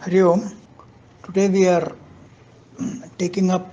Hari Om. Today we are taking up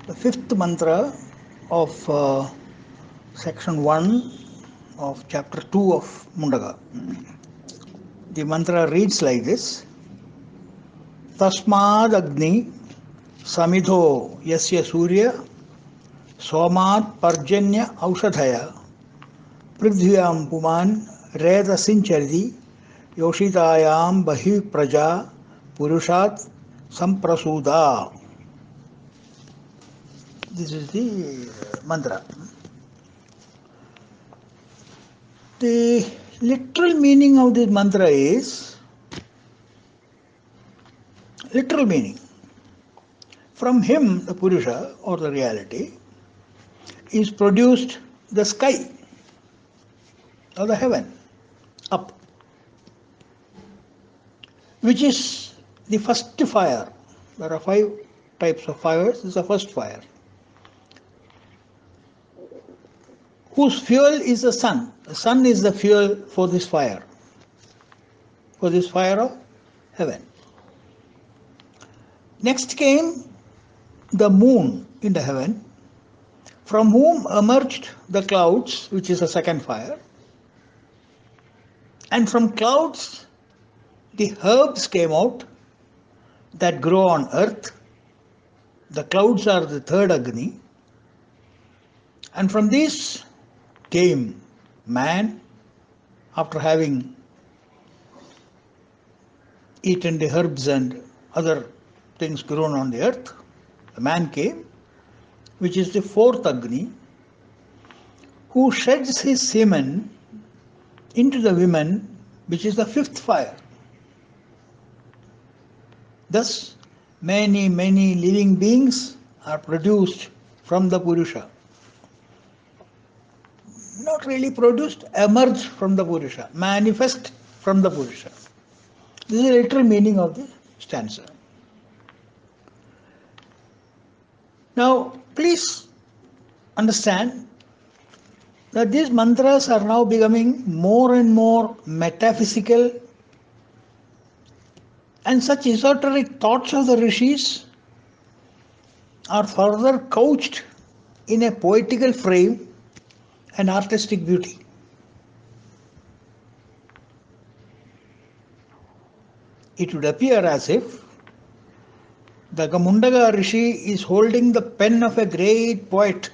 the fifth mantra of section 1 of chapter 2 of Mundaka. The mantra reads like this: tasmādagniḥ samidho yasya sūryaḥ somātparjanya oṣadhayaḥ pṛthivyām puman rētasinchari oṣadhayaḥ bahi praja purushat samprasuda. This is the mantra. The literal meaning of this mantra is, literal meaning, from him, the Purusha or the reality, is produced the sky or the heaven, up, which is the first fire. There are 5 types of fires. This is the first fire, whose fuel is the sun. The sun is the fuel for this fire of heaven. Next came the moon in the heaven, from whom emerged the clouds, which is the second fire. And from clouds, the herbs came out that grow on earth. The clouds are the third Agni. And from these came man, after having eaten the herbs and other things grown on the earth. The man came, which is the fourth Agni, who sheds his semen into the women, which is the fifth fire. Thus, many living beings are produced from the Purusha. Not really produced, emerge from the Purusha, manifest from the Purusha. This is the literal meaning of the stanza. Now, please understand that these mantras are now becoming more and more metaphysical, and such esoteric thoughts of the rishis are further couched in a poetical frame and artistic beauty. It would appear as if the Mundaka Rishi is holding the pen of a great poet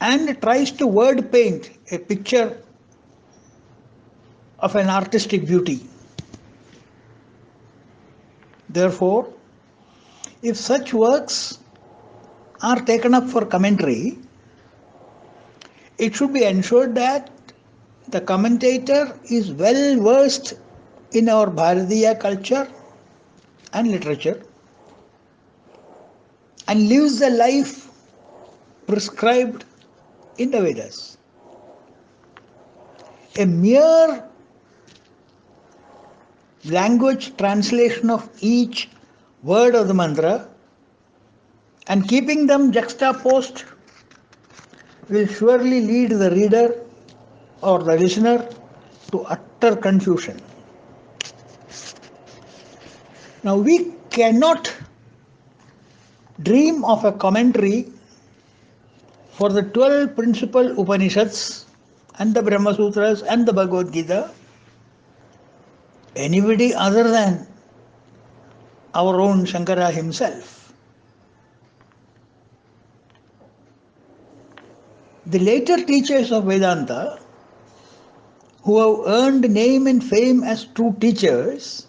and tries to word paint a picture of an artistic beauty. Therefore, if such works are taken up for commentary, it should be ensured that the commentator is well versed in our Bharatiya culture and literature and lives the life prescribed in the Vedas. A mere language translation of each word of the mantra and keeping them juxtaposed will surely lead the reader or the listener to utter confusion. Now, we cannot dream of a commentary for the 12 principal Upanishads and the Brahma Sutras and the Bhagavad Gita anybody other than our own Shankara himself. The later teachers of Vedanta, who have earned name and fame as true teachers,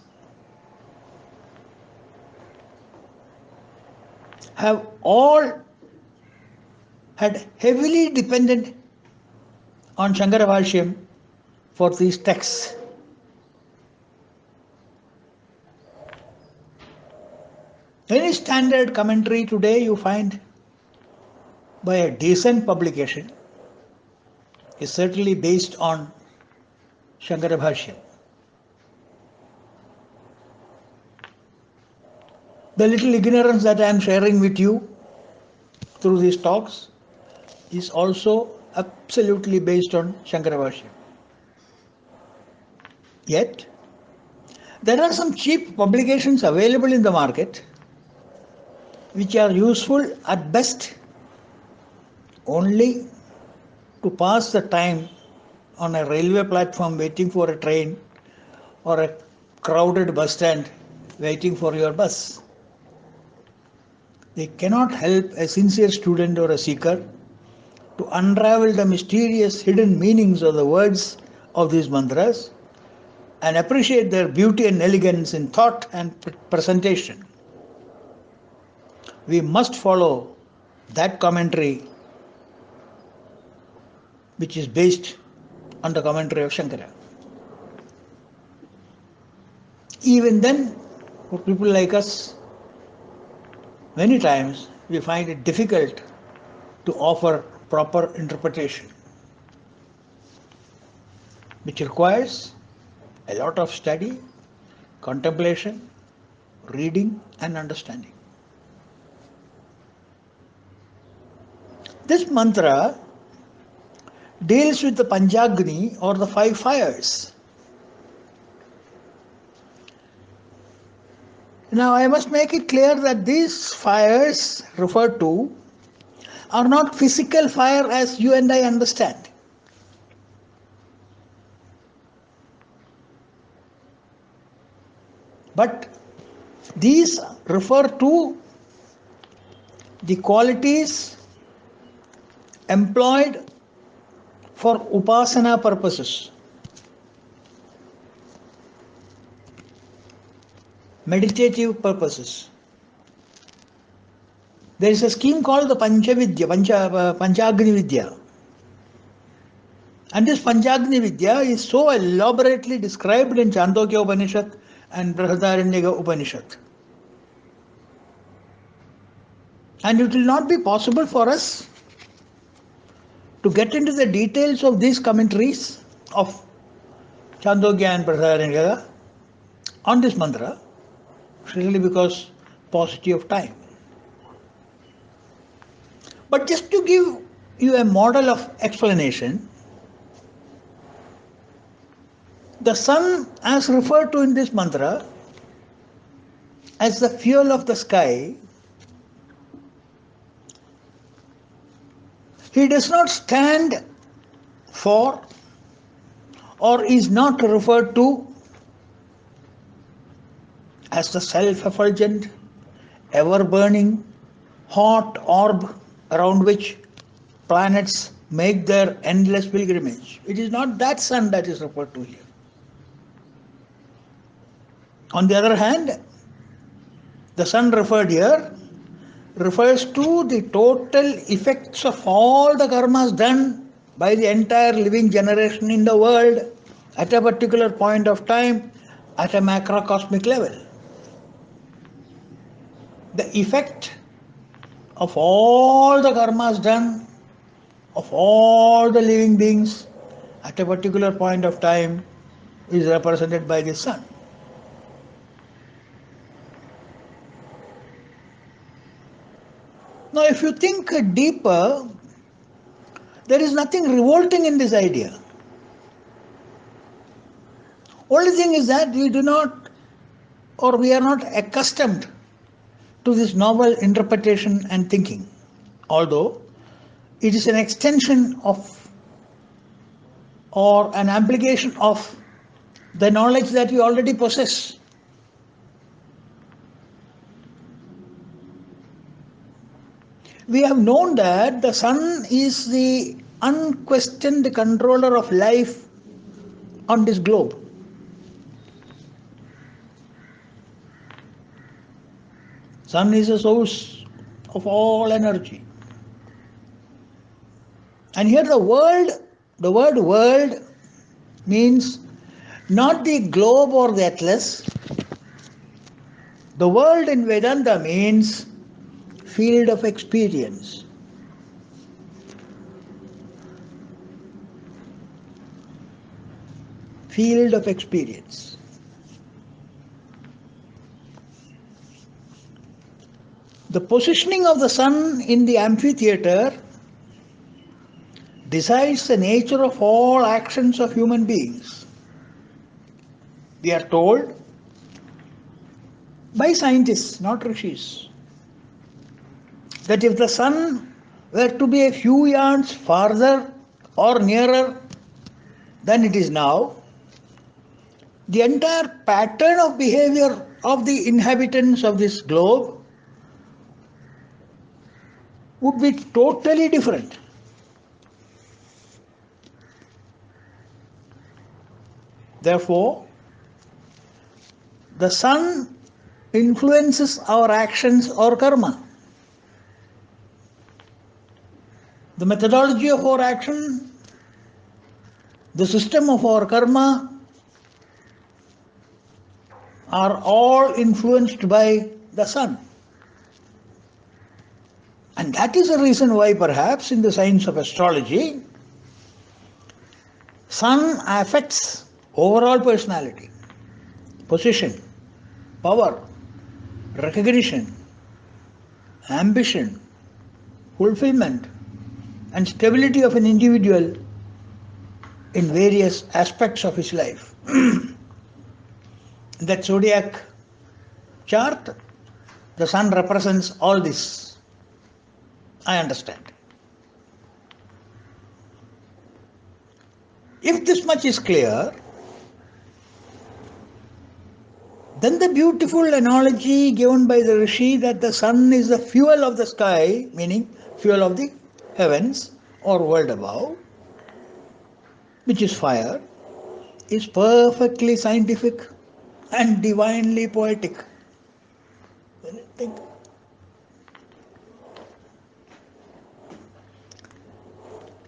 have all had heavily depended on Shankara Bhashyam for these texts. Any standard commentary today you find by a decent publication is certainly based on Shankara Bhashyam. The little ignorance that I am sharing with you through these talks is also absolutely based on Shankara Bhashyam. Yet, There are some cheap publications available in the market which are useful at best only to pass the time on a railway platform waiting for a train or a crowded bus stand waiting for your bus. They cannot help a sincere student or a seeker to unravel the mysterious hidden meanings of the words of these mantras and appreciate their beauty and elegance in thought and presentation. We must follow that commentary which is based on the commentary of Shankara. Even then, for people like us, many times we find it difficult to offer proper interpretation, which requires a lot of study, contemplation, reading and understanding. This mantra deals with the Panchagni or the 5 fires. Now I must make it clear that these fires referred to are not physical fire as you and I understand. But these refer to the qualities employed for upasana purposes, meditative purposes. There is a scheme called the Panchagni Vidya. And this Panchagni Vidya is so elaborately described in Chandogya Upanishad and Pṛthivyām Upanishad. And it will not be possible for us to get into the details of these commentaries of Chandogya and Pṛthivyām on this mantra, simply because paucity of time. But just to give you a model of explanation, the sun, as referred to in this mantra as the fuel of the sky, he does not stand for or is not referred to as the self-effulgent, ever-burning, hot orb around which planets make their endless pilgrimage. It is not that sun that is referred to here. On the other hand, the sun referred here refers to the total effects of all the karmas done by the entire living generation in the world at a particular point of time at a macrocosmic level. The effect of all the karmas done of all the living beings at a particular point of time is represented by the sun. Now, if you think deeper, there is nothing revolting in this idea. Only thing is that we do not, or we are not accustomed to this novel interpretation and thinking, although it is an extension of or an application of the knowledge that we already possess. We have known that the sun is the unquestioned controller of life on this globe. Sun is a source of all energy. And here the word world means not the globe or the atlas. The world in Vedanta means field of experience. Field of experience. The positioning of the sun in the amphitheater decides the nature of all actions of human beings. We are told by scientists, not rishis, that if the sun were to be a few yards farther or nearer than it is now, the entire pattern of behavior of the inhabitants of this globe would be totally different. Therefore, the sun influences our actions or karma. The methodology of our action, the system of our karma are all influenced by the sun. And that is the reason why perhaps in the science of astrology, sun affects overall personality, position, power, recognition, ambition, fulfillment, and stability of an individual in various aspects of his life. That zodiac chart, the sun represents all this. I understand. If this much is clear, then the beautiful analogy given by the Rishi that the sun is the fuel of the sky, meaning fuel of the heavens or world above, which is fire, is perfectly scientific and divinely poetic. Think.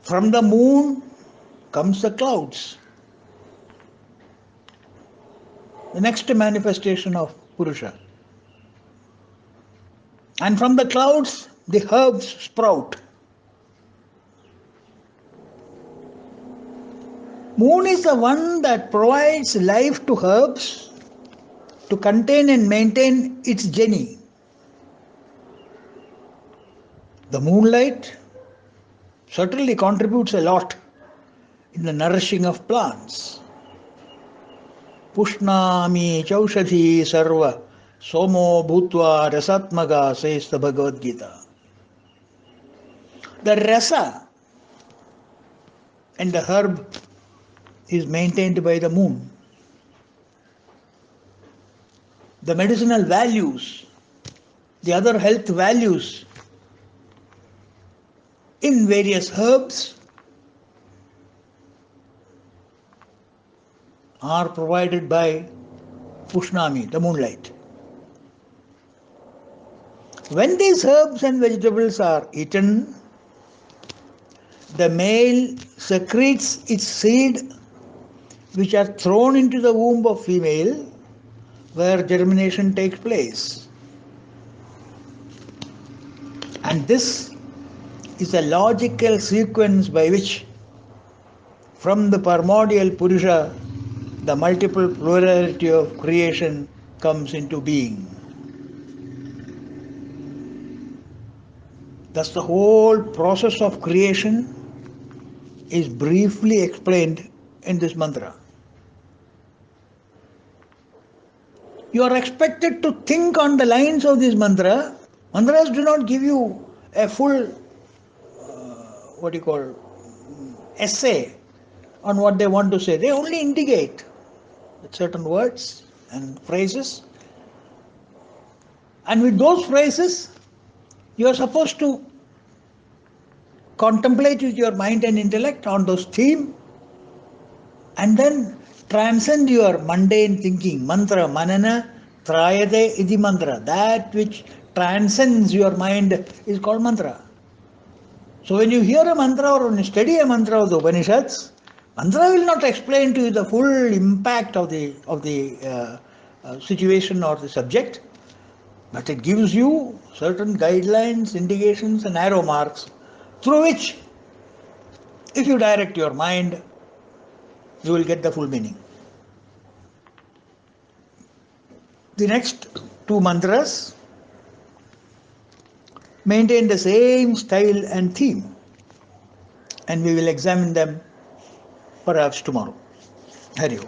From the moon comes the clouds, the next manifestation of Purusha. And from the clouds, the herbs sprout. Moon is the one that provides life to herbs to contain and maintain its jenny. The moonlight certainly contributes a lot in the nourishing of plants. Pushnami chaushadhi sarva somo bhutva rasatmaga, says the Bhagavad Gita. The rasa and the herb is maintained by the moon. The medicinal values, the other health values in various herbs are provided by Pushnami, the moonlight. When these herbs and vegetables are eaten, the male secretes its seed, which are thrown into the womb of female, where germination takes place. And this is a logical sequence by which, from the primordial Purusha, the multiple plurality of creation comes into being. Thus, the whole process of creation is briefly explained in this mantra. You are expected to think on the lines of this mantra. Mantras do not give you a full, essay on what they want to say. They only indicate certain words and phrases. And with those phrases, you are supposed to contemplate with your mind and intellect on those themes and then transcend your mundane thinking. Mantra, manana, trayate iti mantra. That which transcends your mind is called mantra. So when you hear a mantra or when you study a mantra of the Upanishads, mantra will not explain to you the full impact of the situation or the subject, but it gives you certain guidelines, indications and arrow marks through which, if you direct your mind, you will get the full meaning. The next two mantras maintain the same style and theme, and we will examine them perhaps tomorrow. Hari Om.